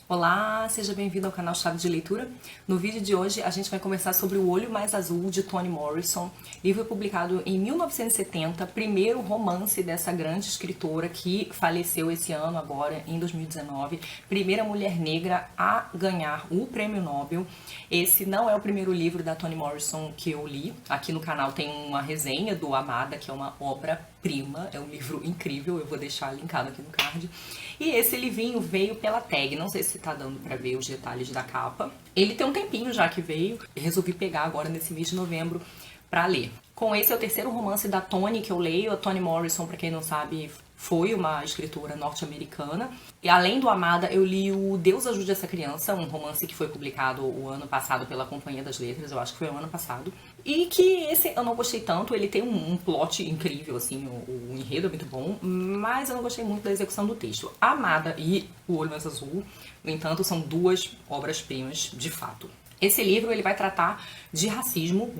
Olá, seja bem-vindo ao canal Chave de Leitura. No vídeo de hoje a gente vai conversar sobre O Olho Mais Azul, de Toni Morrison, livro publicado em 1970, primeiro romance dessa grande escritora que faleceu esse ano, agora em 2019, primeira mulher negra a ganhar o Prêmio Nobel. Esse não é o primeiro livro da Toni Morrison que eu li. Aqui no canal tem uma resenha do Amada, que é uma obra-prima, é um livro incrível, eu vou deixar linkado aqui no card. E esse livrinho veio pela Tag, não sei se tá dando pra ver os detalhes da capa. Ele tem um tempinho já que veio, e resolvi pegar agora nesse mês de novembro pra ler. Com esse é o terceiro romance da Toni que eu leio. A Toni Morrison, pra quem não sabe, foi uma escritora norte-americana. E além do Amada, eu li o Deus Ajude Essa Criança, um romance que foi publicado o ano passado pela Companhia das Letras, eu acho que foi o ano passado. E que esse eu não gostei tanto, ele tem um plot incrível, assim, o enredo é muito bom, mas eu não gostei muito da execução do texto. A Amada e O Olho Mais Azul, no entanto, são duas obras-primas de fato. Esse livro ele vai tratar de racismo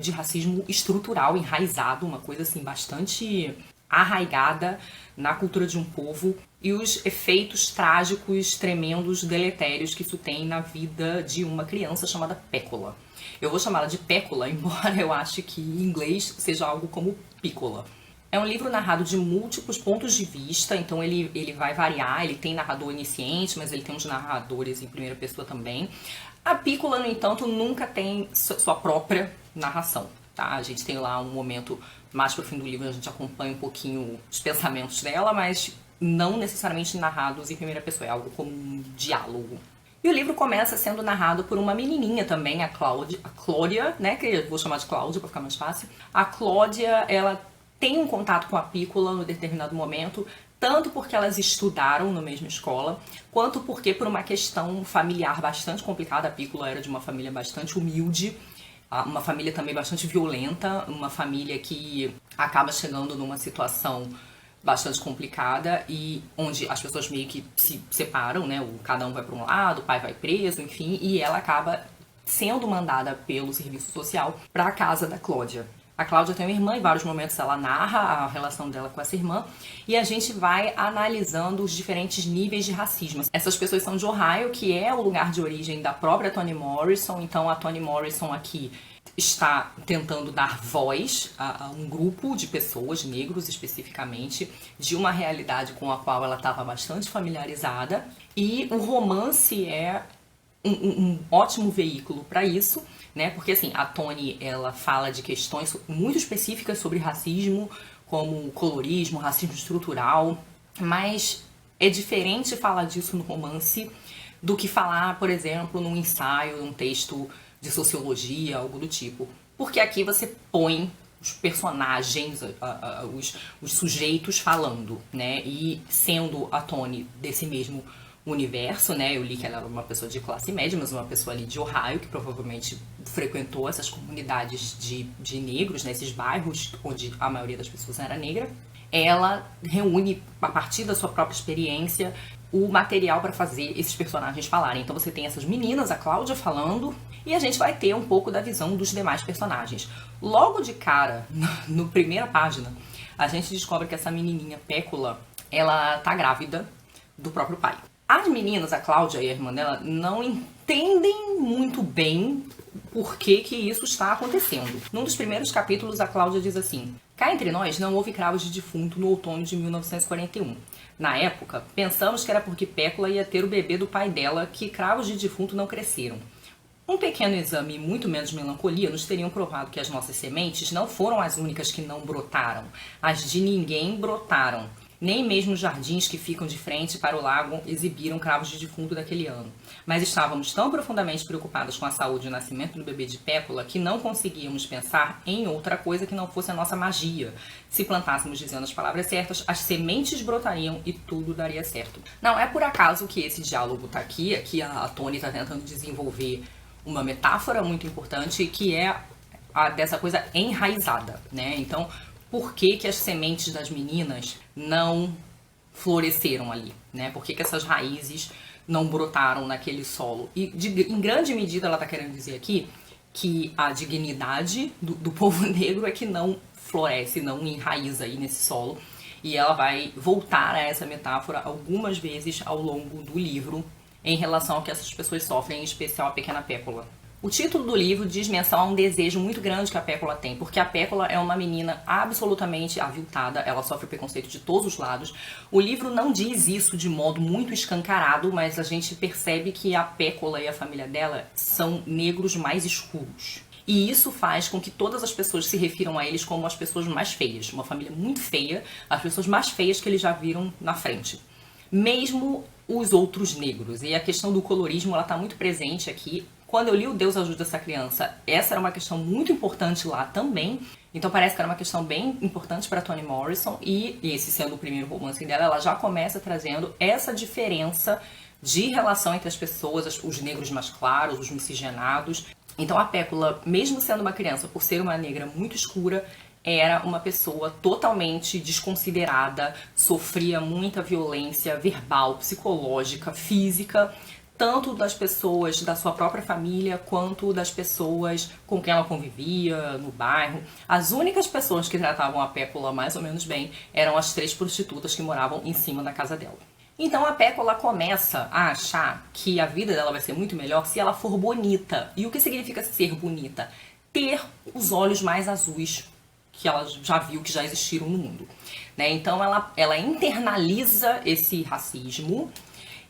estrutural, enraizado, uma coisa assim bastante arraigada na cultura de um povo e os efeitos trágicos, tremendos, deletérios que isso tem na vida de uma criança chamada Pécola. Eu vou chamá-la de Pécola, embora eu ache que em inglês seja algo como Piccola. É um livro narrado de múltiplos pontos de vista, então ele vai variar, ele tem narrador onisciente, mas ele tem uns narradores em primeira pessoa também. A Piccola, no entanto, nunca tem sua própria narração, tá? A gente tem lá um momento mais pro fim do livro, a gente acompanha um pouquinho os pensamentos dela, mas não necessariamente narrados em primeira pessoa, é algo como um diálogo. E o livro começa sendo narrado por uma menininha também, a Cláudia, né, que eu vou chamar de Cláudia para ficar mais fácil. A Cláudia, ela tem um contato com a Piccola no determinado momento, tanto porque elas estudaram na mesma escola, quanto porque por uma questão familiar bastante complicada. A Piccola era de uma família bastante humilde, uma família também bastante violenta, uma família que acaba chegando numa situação bastante complicada e onde as pessoas meio que se separam, né? Cada um vai para um lado, o pai vai preso, enfim, e ela acaba sendo mandada pelo serviço social para a casa da Cláudia. A Cláudia tem uma irmã, em vários momentos ela narra a relação dela com essa irmã, e a gente vai analisando os diferentes níveis de racismo. Essas pessoas são de Ohio, que é o lugar de origem da própria Toni Morrison, então a Toni Morrison aqui está tentando dar voz a um grupo de pessoas, negros especificamente, de uma realidade com a qual ela estava bastante familiarizada, e o romance é um ótimo veículo para isso, né? Porque assim, a Toni, ela fala de questões muito específicas sobre racismo, como colorismo, racismo estrutural, mas é diferente falar disso no romance do que falar, por exemplo, num ensaio, num texto de sociologia, algo do tipo. Porque aqui você põe os personagens, os sujeitos falando, né? E sendo a Toni desse mesmo universo, né? Eu li que ela era uma pessoa de classe média, mas uma pessoa ali de Ohio, que provavelmente frequentou essas comunidades de negros, né? Esses bairros onde a maioria das pessoas era negra. Ela reúne, a partir da sua própria experiência, o material para fazer esses personagens falarem. Então você tem essas meninas, a Cláudia falando, e a gente vai ter um pouco da visão dos demais personagens. Logo de cara, no primeira página, a gente descobre que essa menininha Pécola, ela tá grávida do próprio pai. As meninas, a Cláudia e a irmã dela, não entendem muito bem por que isso está acontecendo. Num dos primeiros capítulos, a Cláudia diz assim: cá entre nós não houve cravos de defunto no outono de 1941. Na época, pensamos que era porque Pécola ia ter o bebê do pai dela que cravos de defunto não cresceram. Um pequeno exame e muito menos melancolia nos teriam provado que as nossas sementes não foram as únicas que não brotaram. As de ninguém brotaram. Nem mesmo os jardins que ficam de frente para o lago exibiram cravos de defunto daquele ano. Mas estávamos tão profundamente preocupados com a saúde e o nascimento do bebê de Pécola que não conseguíamos pensar em outra coisa que não fosse a nossa magia. Se plantássemos dizendo as palavras certas, as sementes brotariam e tudo daria certo. Não é por acaso que esse diálogo está aqui. Aqui a Toni está tentando desenvolver uma metáfora muito importante, que é a dessa coisa enraizada, né? Então, por que as sementes das meninas não floresceram ali, né? Por que essas raízes não brotaram naquele solo? E em grande medida ela está querendo dizer aqui que a dignidade do povo negro é que não floresce, não enraiza aí nesse solo. E ela vai voltar a essa metáfora algumas vezes ao longo do livro, em relação ao que essas pessoas sofrem, em especial a pequena Pécula. O título do livro diz menção a um desejo muito grande que a Pécula tem, porque a Pécula é uma menina absolutamente aviltada, ela sofre preconceito de todos os lados. O livro não diz isso de modo muito escancarado, mas a gente percebe que a Pécula e a família dela são negros mais escuros. E isso faz com que todas as pessoas se refiram a eles como as pessoas mais feias. Uma família muito feia, as pessoas mais feias que eles já viram na frente. Mesmo os outros negros. E a questão do colorismo, ela está muito presente aqui. Quando eu li O Deus Ajuda Essa Criança, essa era uma questão muito importante lá também. Então parece que era uma questão bem importante para Toni Morrison. E esse sendo o primeiro romance dela, ela já começa trazendo essa diferença de relação entre as pessoas, os negros mais claros, os miscigenados. Então a Pécula, mesmo sendo uma criança, por ser uma negra muito escura, era uma pessoa totalmente desconsiderada, sofria muita violência verbal, psicológica, física, tanto das pessoas da sua própria família, quanto das pessoas com quem ela convivia no bairro. As únicas pessoas que tratavam a Pécula mais ou menos bem eram as 3 prostitutas que moravam em cima da casa dela. Então a Pécula começa a achar que a vida dela vai ser muito melhor se ela for bonita. E o que significa ser bonita? Ter os olhos mais azuis que ela já viu que já existiram no mundo, né? Então ela internaliza esse racismo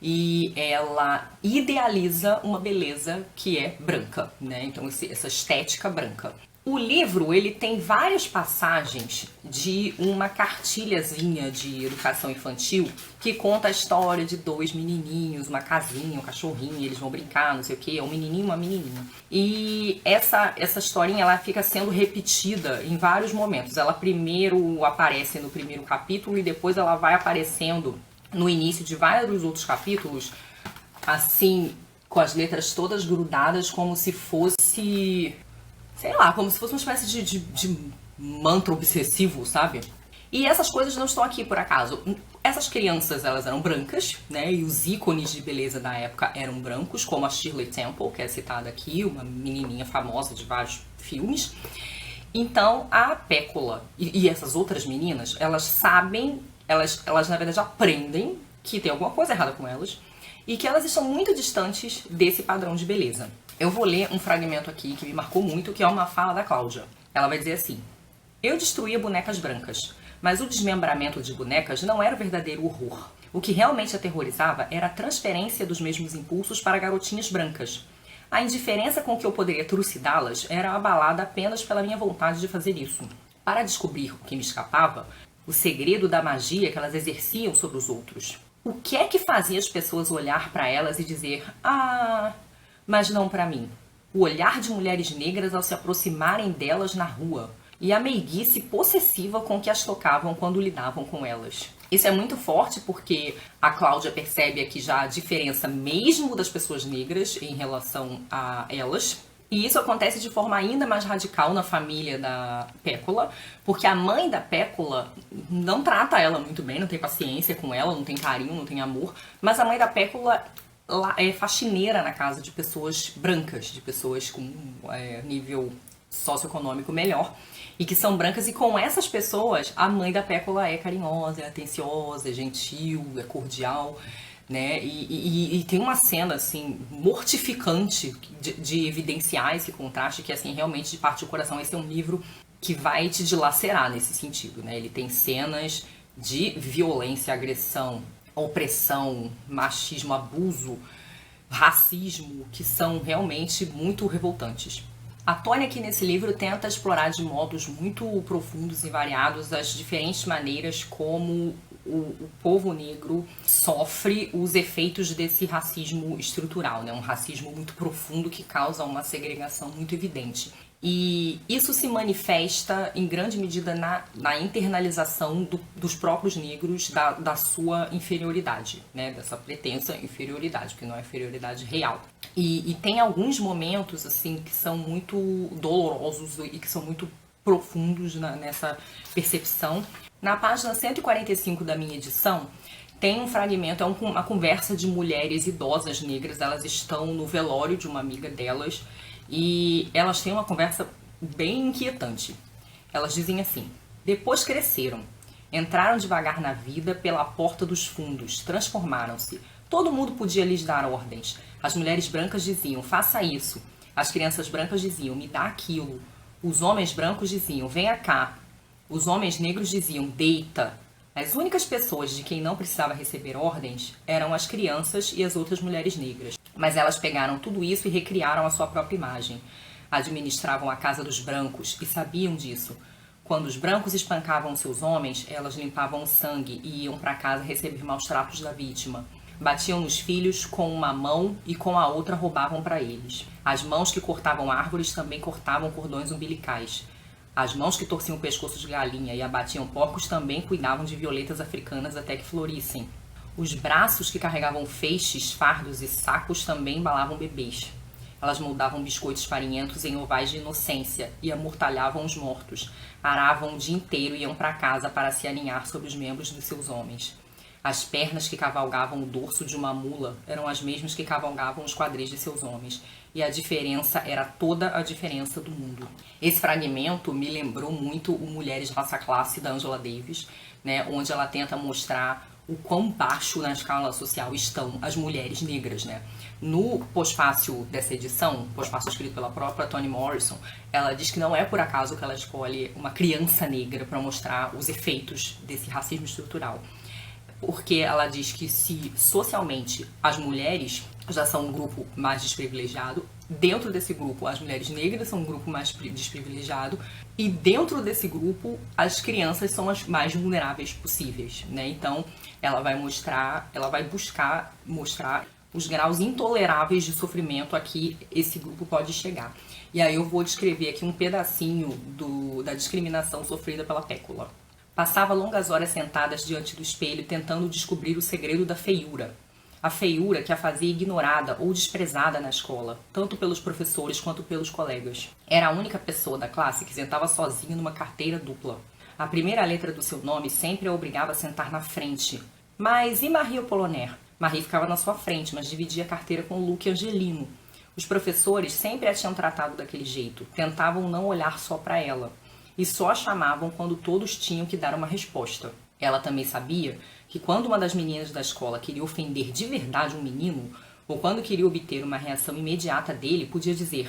e ela idealiza uma beleza que é branca, né? Então essa estética branca. O livro, ele tem várias passagens de uma cartilhazinha de educação infantil que conta a história de 2 menininhos, uma casinha, um cachorrinho, eles vão brincar, não sei o que, um menininho e uma menininha. E essa historinha, ela fica sendo repetida em vários momentos. Ela primeiro aparece no primeiro capítulo e depois ela vai aparecendo no início de vários outros capítulos, assim, com as letras todas grudadas, como se fosse... sei lá, como se fosse uma espécie de mantra obsessivo, sabe? E essas coisas não estão aqui por acaso. Essas crianças, elas eram brancas, né? E os ícones de beleza da época eram brancos, como a Shirley Temple, que é citada aqui, uma menininha famosa de vários filmes. Então, a Pécula e essas outras meninas, elas sabem, elas na verdade aprendem que tem alguma coisa errada com elas e que elas estão muito distantes desse padrão de beleza. Eu vou ler um fragmento aqui que me marcou muito, que é uma fala da Cláudia. Ela vai dizer assim: eu destruía bonecas brancas, mas o desmembramento de bonecas não era o verdadeiro horror. O que realmente aterrorizava era a transferência dos mesmos impulsos para garotinhas brancas. A indiferença com que eu poderia trucidá-las era abalada apenas pela minha vontade de fazer isso. Para descobrir o que me escapava, o segredo da magia que elas exerciam sobre os outros. O que é que fazia as pessoas olhar para elas e dizer: ah, mas não para mim? O olhar de mulheres negras ao se aproximarem delas na rua e a meiguice possessiva com que as tocavam quando lidavam com elas. Isso é muito forte porque a Cláudia percebe aqui já a diferença mesmo das pessoas negras em relação a elas. E isso acontece de forma ainda mais radical na família da Pécula, porque a mãe da Pécula não trata ela muito bem, não tem paciência com ela, não tem carinho, não tem amor, mas a mãe da Pécula é faxineira na casa de pessoas brancas, de pessoas com nível socioeconômico melhor, e que são brancas, e com essas pessoas a mãe da Pécula é carinhosa, é atenciosa, é gentil, é cordial, né? E tem uma cena assim mortificante de evidenciar esse contraste, que assim realmente de partir o coração. Esse é um livro que vai te dilacerar nesse sentido, né? Ele tem cenas de violência, agressão, opressão, machismo, abuso, racismo, que são realmente muito revoltantes. A Toni aqui nesse livro tenta explorar de modos muito profundos e variados as diferentes maneiras como o povo negro sofre os efeitos desse racismo estrutural, né? Um racismo muito profundo que causa uma segregação muito evidente. E isso se manifesta em grande medida na internalização dos próprios negros da sua inferioridade, né? Dessa pretensa inferioridade, porque não é inferioridade real. E tem alguns momentos assim que são muito dolorosos e que são muito profundos nessa percepção. Na página 145 da minha edição, tem um fragmento, é uma conversa de mulheres idosas negras. Elas estão no velório de uma amiga delas e elas têm uma conversa bem inquietante. Elas dizem assim: depois cresceram, entraram devagar na vida pela porta dos fundos, transformaram-se, Todo mundo podia lhes dar ordens. As mulheres brancas diziam, faça isso. As crianças brancas diziam, me dá aquilo. Os homens brancos diziam, venha cá. Os homens negros diziam, deita. As únicas pessoas de quem não precisava receber ordens eram as crianças e as outras mulheres negras. Mas elas pegaram tudo isso e recriaram a sua própria imagem. Administravam a casa dos brancos e sabiam disso. Quando os brancos espancavam seus homens, elas limpavam o sangue e iam para casa receber maus tratos da vítima. Batiam nos filhos com uma mão e com a outra roubavam para eles. As mãos que cortavam árvores também cortavam cordões umbilicais. As mãos que torciam o pescoço de galinha e abatiam porcos também cuidavam de violetas africanas até que florissem. Os braços que carregavam feixes, fardos e sacos também embalavam bebês. Elas moldavam biscoitos farinhentos em ovais de inocência e amortalhavam os mortos. Aravam o dia inteiro e iam para casa para se aninhar sobre os membros dos seus homens. As pernas que cavalgavam o dorso de uma mula eram as mesmas que cavalgavam os quadris de seus homens. E a diferença era toda a diferença do mundo. Esse fragmento me lembrou muito o Mulheres Raça Classe, da Angela Davis, né, onde ela tenta mostrar o quão baixo na escala social estão as mulheres negras, né? No pós-fácil dessa edição, pós-fácil escrito pela própria Toni Morrison, ela diz que não é por acaso que ela escolhe uma criança negra para mostrar os efeitos desse racismo estrutural. Porque ela diz que se socialmente as mulheres já são um grupo mais desprivilegiado, dentro desse grupo as mulheres negras são um grupo mais desprivilegiado e dentro desse grupo as crianças são as mais vulneráveis possíveis, né? Então ela vai buscar mostrar os graus intoleráveis de sofrimento a que esse grupo pode chegar. E aí eu vou descrever aqui um pedacinho da discriminação sofrida pela Pécula. Passava longas horas sentadas diante do espelho tentando descobrir o segredo da feiura. A feiura que a fazia ignorada ou desprezada na escola, tanto pelos professores quanto pelos colegas. Era a única pessoa da classe que sentava sozinha numa carteira dupla. A primeira letra do seu nome sempre a obrigava a sentar na frente. Mas e Marie Apollinaire? Marie ficava na sua frente, mas dividia a carteira com Luque Angelino. Os professores sempre a tinham tratado daquele jeito, tentavam não olhar só para ela. E só a chamavam quando todos tinham que dar uma resposta. Ela também sabia que quando uma das meninas da escola queria ofender de verdade um menino, ou quando queria obter uma reação imediata dele, podia dizer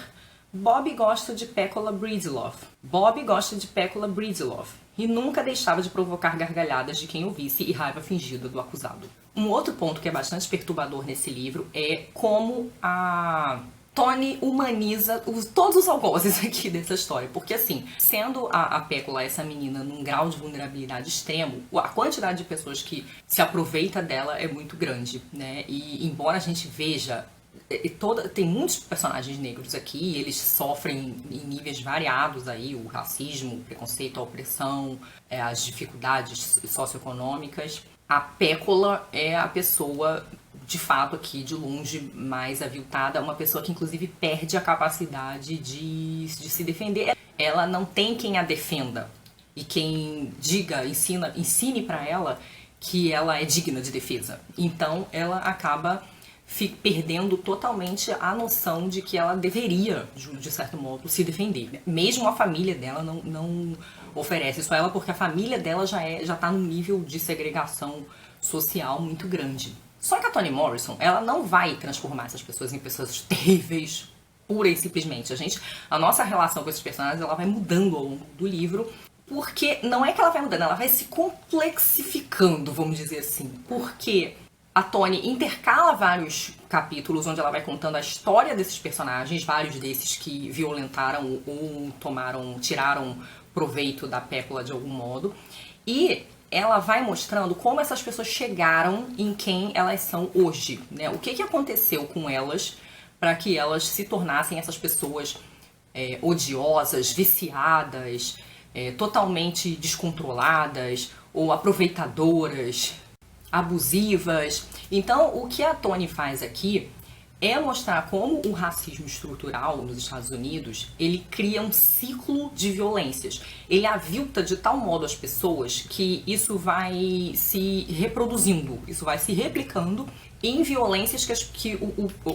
Bob gosta de Pécula Breedlove. Bob gosta de Pécula Breedlove. E nunca deixava de provocar gargalhadas de quem ouvisse e raiva fingida do acusado. Um outro ponto que é bastante perturbador nesse livro é como a Toni humaniza todos os algozes aqui dessa história. Porque assim, sendo a Pécula essa menina num grau de vulnerabilidade extremo, a quantidade de pessoas que se aproveita dela é muito grande, né? E embora a gente veja, tem muitos personagens negros aqui, eles sofrem em níveis variados aí, o racismo, o preconceito, a opressão, as dificuldades socioeconômicas. A Pécula é a pessoa, de fato, aqui de longe mais aviltada, uma pessoa que inclusive perde a capacidade de se defender. Ela não tem quem a defenda e quem ensine para ela que ela é digna de defesa. Então ela acaba perdendo totalmente a noção de que ela deveria, de certo modo, se defender. Mesmo a família dela não oferece isso a ela, porque a família dela já tá num nível de segregação social muito grande. Só que a Toni Morrison, ela não vai transformar essas pessoas em pessoas terríveis, pura e simplesmente. A nossa relação com esses personagens, ela vai mudando ao longo do livro, porque não é que ela vai mudando, ela vai se complexificando, vamos dizer assim. Porque a Toni intercala vários capítulos onde ela vai contando a história desses personagens, vários desses que violentaram ou tiraram proveito da Pécula de algum modo. E ela vai mostrando como essas pessoas chegaram em quem elas são hoje, né? O que aconteceu com elas para que elas se tornassem essas pessoas odiosas, viciadas, totalmente descontroladas ou aproveitadoras, abusivas. Então, o que a Toni faz aqui é mostrar como o racismo estrutural nos Estados Unidos, ele cria um ciclo de violências. Ele avilta de tal modo as pessoas que isso vai se reproduzindo, isso vai se replicando em violências que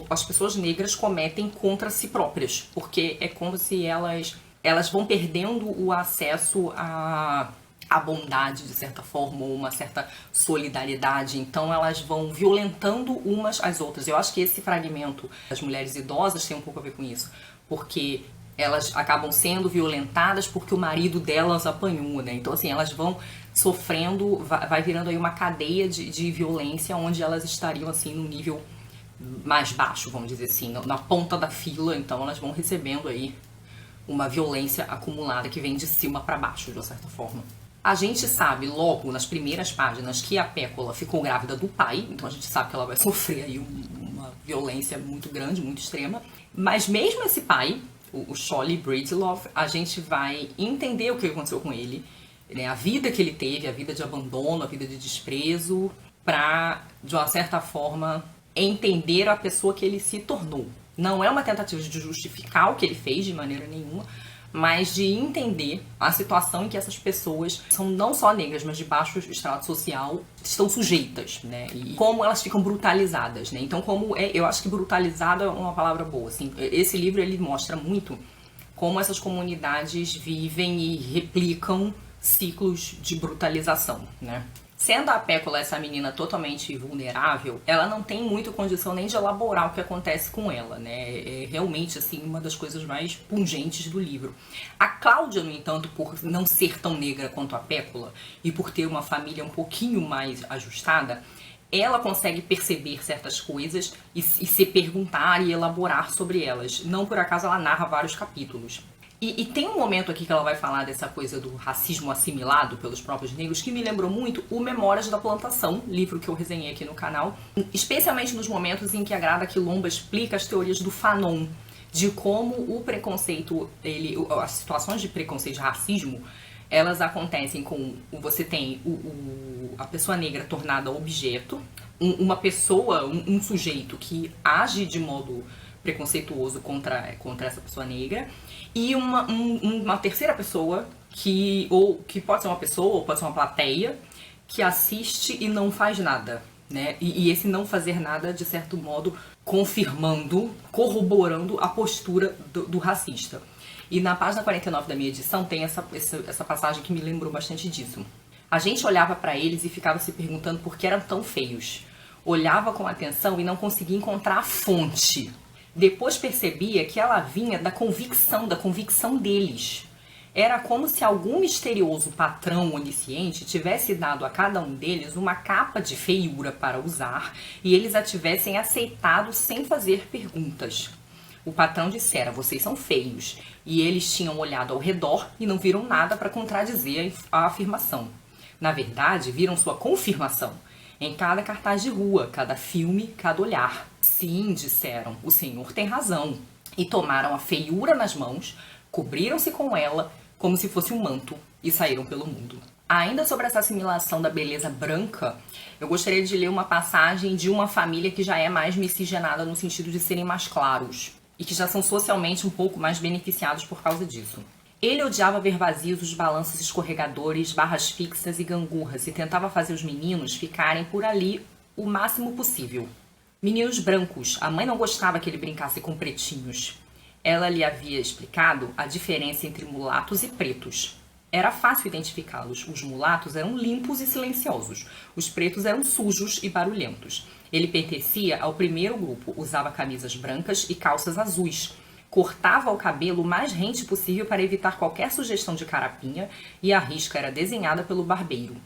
as pessoas negras cometem contra si próprias. Porque é como se elas vão perdendo o acesso a a bondade, de certa forma, ou uma certa solidariedade. Então elas vão violentando umas às outras. Eu acho que esse fragmento das mulheres idosas tem um pouco a ver com isso, porque elas acabam sendo violentadas porque o marido delas apanhou, né? Então, assim, elas vão sofrendo, vai virando aí uma cadeia de violência, onde elas estariam, assim, no nível mais baixo, vamos dizer assim, na ponta da fila. Então elas vão recebendo aí uma violência acumulada que vem de cima para baixo, de uma certa forma. A gente sabe logo nas primeiras páginas que a Pécola ficou grávida do pai, então a gente sabe que ela vai sofrer aí uma violência muito grande, muito extrema. Mas mesmo esse pai, o Charlie Breedlove, a gente vai entender o que aconteceu com ele, né? A vida que ele teve, a vida de abandono, a vida de desprezo, para, de uma certa forma, entender a pessoa que ele se tornou. Não é uma tentativa de justificar o que ele fez de maneira nenhuma, mas de entender a situação em que essas pessoas são não só negras, mas de baixo extrato social, estão sujeitas, né? E como elas ficam brutalizadas, né? Então, eu acho que brutalizada é uma palavra boa, assim. Esse livro, ele mostra muito como essas comunidades vivem e replicam ciclos de brutalização, né? Sendo a Pécola essa menina totalmente vulnerável, ela não tem muita condição nem de elaborar o que acontece com ela, né? É realmente, assim, uma das coisas mais pungentes do livro. A Cláudia, no entanto, por não ser tão negra quanto a Pécola e por ter uma família um pouquinho mais ajustada, ela consegue perceber certas coisas e se perguntar e elaborar sobre elas. Não por acaso ela narra vários capítulos. E tem um momento aqui que ela vai falar dessa coisa do racismo assimilado pelos próprios negros que me lembrou muito o Memórias da Plantação, livro que eu resenhei aqui no canal, especialmente nos momentos em que a Grada Quilomba explica as teorias do Fanon, de como o preconceito, as situações de preconceito, de racismo, elas acontecem com, você tem a pessoa negra tornada objeto, uma pessoa, um sujeito que age de modo preconceituoso contra essa pessoa negra, e uma terceira pessoa que pode ser uma pessoa ou pode ser uma plateia que assiste e não faz nada, né? E esse não fazer nada, de certo modo, confirmando, corroborando a postura do racista. E na página 49 da minha edição tem essa passagem que me lembrou bastante disso. A gente olhava para eles e ficava se perguntando por que eram tão feios. Olhava com atenção e não conseguia encontrar a fonte. Depois percebia que ela vinha da convicção deles. Era como se algum misterioso patrão onisciente tivesse dado a cada um deles uma capa de feiura para usar e eles a tivessem aceitado sem fazer perguntas. O patrão dissera: vocês são feios. E eles tinham olhado ao redor e não viram nada para contradizer a afirmação. Na verdade, viram sua confirmação em cada cartaz de rua, cada filme, cada olhar. Sim, disseram, o senhor tem razão. E tomaram a feiura nas mãos, cobriram-se com ela como se fosse um manto e saíram pelo mundo. Ainda sobre essa assimilação da beleza branca, eu gostaria de ler uma passagem de uma família que já é mais miscigenada no sentido de serem mais claros e que já são socialmente um pouco mais beneficiados por causa disso. Ele odiava ver vazios os balanços escorregadores, barras fixas e gangorras e tentava fazer os meninos ficarem por ali o máximo possível. Meninos brancos, a mãe não gostava que ele brincasse com pretinhos. Ela lhe havia explicado a diferença entre mulatos e pretos. Era fácil identificá-los. Os mulatos eram limpos e silenciosos. Os pretos eram sujos e barulhentos. Ele pertencia ao primeiro grupo, usava camisas brancas e calças azuis. Cortava o cabelo o mais rente possível para evitar qualquer sugestão de carapinha e a risca era desenhada pelo barbeiro.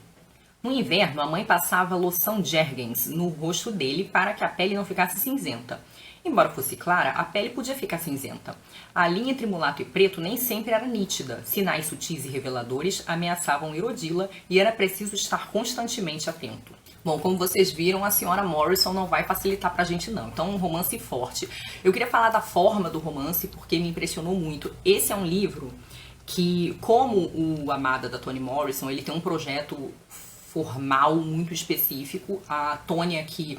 No inverno, a mãe passava loção Jergens no rosto dele para que a pele não ficasse cinzenta. Embora fosse clara, a pele podia ficar cinzenta. A linha entre mulato e preto nem sempre era nítida. Sinais sutis e reveladores ameaçavam erodi-la e era preciso estar constantemente atento. Bom, como vocês viram, a senhora Morrison não vai facilitar pra gente não. Então, um romance forte. Eu queria falar da forma do romance porque me impressionou muito. Esse é um livro que, como o Amada da Toni Morrison, ele tem um projeto formal muito específico. A Toni aqui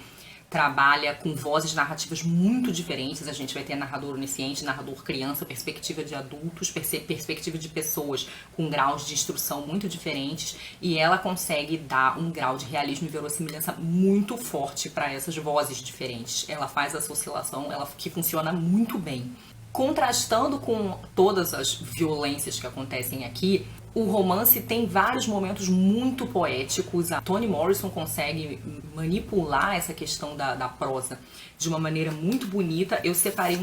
trabalha com vozes narrativas muito diferentes. A gente vai ter narrador onisciente, narrador criança, perspectiva de adultos, perspectiva de pessoas com graus de instrução muito diferentes. E ela consegue dar um grau de realismo e verossimilhança muito forte para essas vozes diferentes. Ela faz essa oscilação, que funciona muito bem. Contrastando com todas as violências que acontecem aqui, O romance tem vários momentos muito poéticos. A Toni Morrison consegue manipular essa questão da prosa de uma maneira muito bonita. Eu separei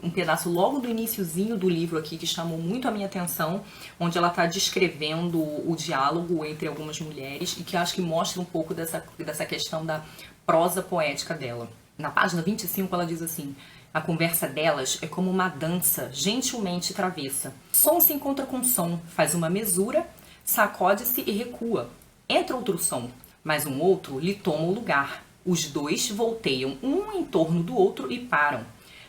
um pedaço logo do iniciozinho do livro aqui que chamou muito a minha atenção, onde ela está descrevendo o diálogo entre algumas mulheres e que eu acho que mostra um pouco dessa questão da prosa poética dela. Na página 25 ela diz assim: a conversa delas é como uma dança gentilmente travessa. Som se encontra com som, faz uma mesura, sacode-se e recua. Entra outro som, mas um outro lhe toma o lugar. Os dois volteiam um em torno do outro e param.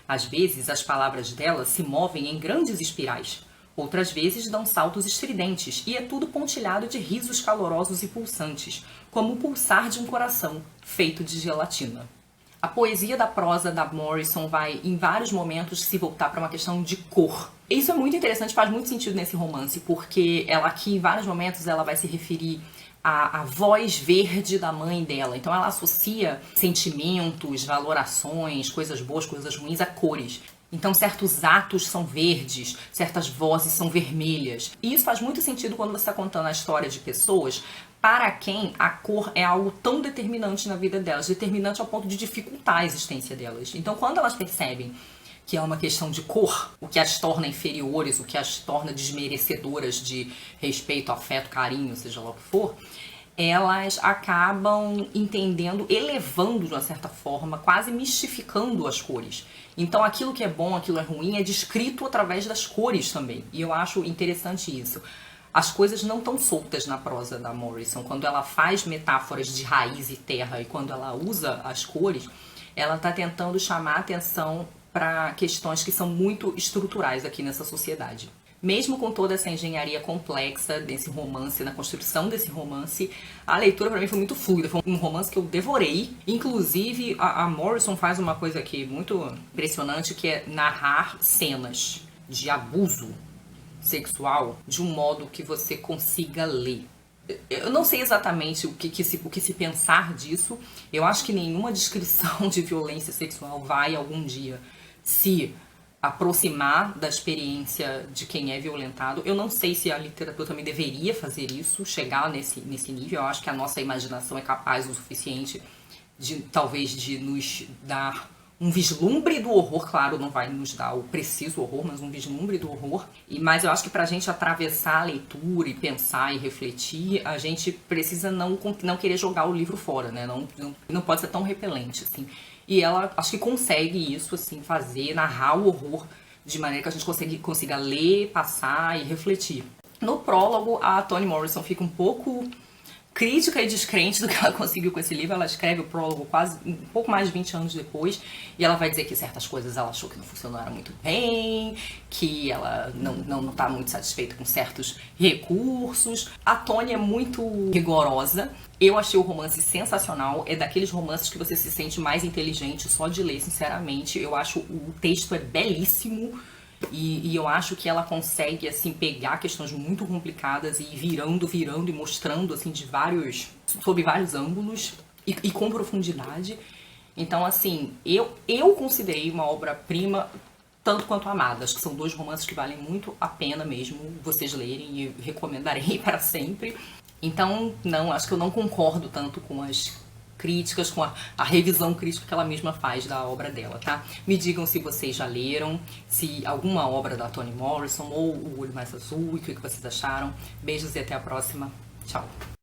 Às vezes as palavras delas se movem em grandes espirais. Outras vezes dão saltos estridentes e é tudo pontilhado de risos calorosos e pulsantes, como o pulsar de um coração feito de gelatina. A poesia da prosa da Morrison vai, em vários momentos, se voltar para uma questão de cor. Isso é muito interessante, faz muito sentido nesse romance, porque ela aqui, em vários momentos, ela vai se referir à voz verde da mãe dela. Então ela associa sentimentos, valorações, coisas boas, coisas ruins a cores. Então certos atos são verdes, certas vozes são vermelhas. E isso faz muito sentido quando você está contando a história de pessoas para quem a cor é algo tão determinante na vida delas, determinante ao ponto de dificultar a existência delas. Então quando elas percebem que é uma questão de cor, o que as torna inferiores, o que as torna desmerecedoras de respeito, afeto, carinho, seja lá o que for, elas acabam entendendo, elevando de uma certa forma, quase mistificando as cores. Então aquilo que é bom, aquilo é ruim, é descrito através das cores também. E eu acho interessante isso. As coisas não estão soltas na prosa da Morrison. Quando ela faz metáforas de raiz e terra e quando ela usa as cores, ela está tentando chamar a atenção para questões que são muito estruturais aqui nessa sociedade. Mesmo com toda essa engenharia complexa desse romance, na construção desse romance, a leitura para mim foi muito fluida. Foi um romance que eu devorei. Inclusive, a Morrison faz uma coisa aqui muito impressionante, que é narrar cenas de abuso sexual de um modo que você consiga ler. Eu não sei exatamente o que se pensar disso. Eu acho que nenhuma descrição de violência sexual vai algum dia se aproximar da experiência de quem é violentado. Eu não sei se a literatura também deveria fazer isso, chegar nesse nível. Eu acho que a nossa imaginação é capaz o suficiente de, talvez, de nos dar um vislumbre do horror. Claro, não vai nos dar o preciso horror, mas um vislumbre do horror. Mas eu acho que pra gente atravessar a leitura e pensar e refletir, a gente precisa não querer jogar o livro fora, né? Não pode ser tão repelente, assim. E ela, acho que consegue isso, assim, narrar o horror de maneira que a gente consiga ler, passar e refletir. No prólogo, a Toni Morrison fica um pouco crítica e descrente do que ela conseguiu com esse livro. Ela escreve o prólogo quase um pouco mais de 20 anos depois e ela vai dizer que certas coisas ela achou que não funcionaram muito bem, que ela não tá muito satisfeita com certos recursos. A Toni é muito rigorosa. Eu achei o romance sensacional, é daqueles romances que você se sente mais inteligente só de ler, sinceramente. Eu acho o texto é belíssimo. E eu acho que ela consegue, assim, pegar questões muito complicadas e ir virando e mostrando, assim, sob vários ângulos e com profundidade. Então, assim, eu considerei uma obra-prima tanto quanto Amada. Acho que são dois romances que valem muito a pena mesmo vocês lerem e recomendarei para sempre. Então, acho que eu não concordo tanto com as críticas, com a revisão crítica que ela mesma faz da obra dela, tá? Me digam se vocês já leram, se alguma obra da Toni Morrison ou O Olho Mais Azul, e o que vocês acharam. Beijos e até a próxima. Tchau!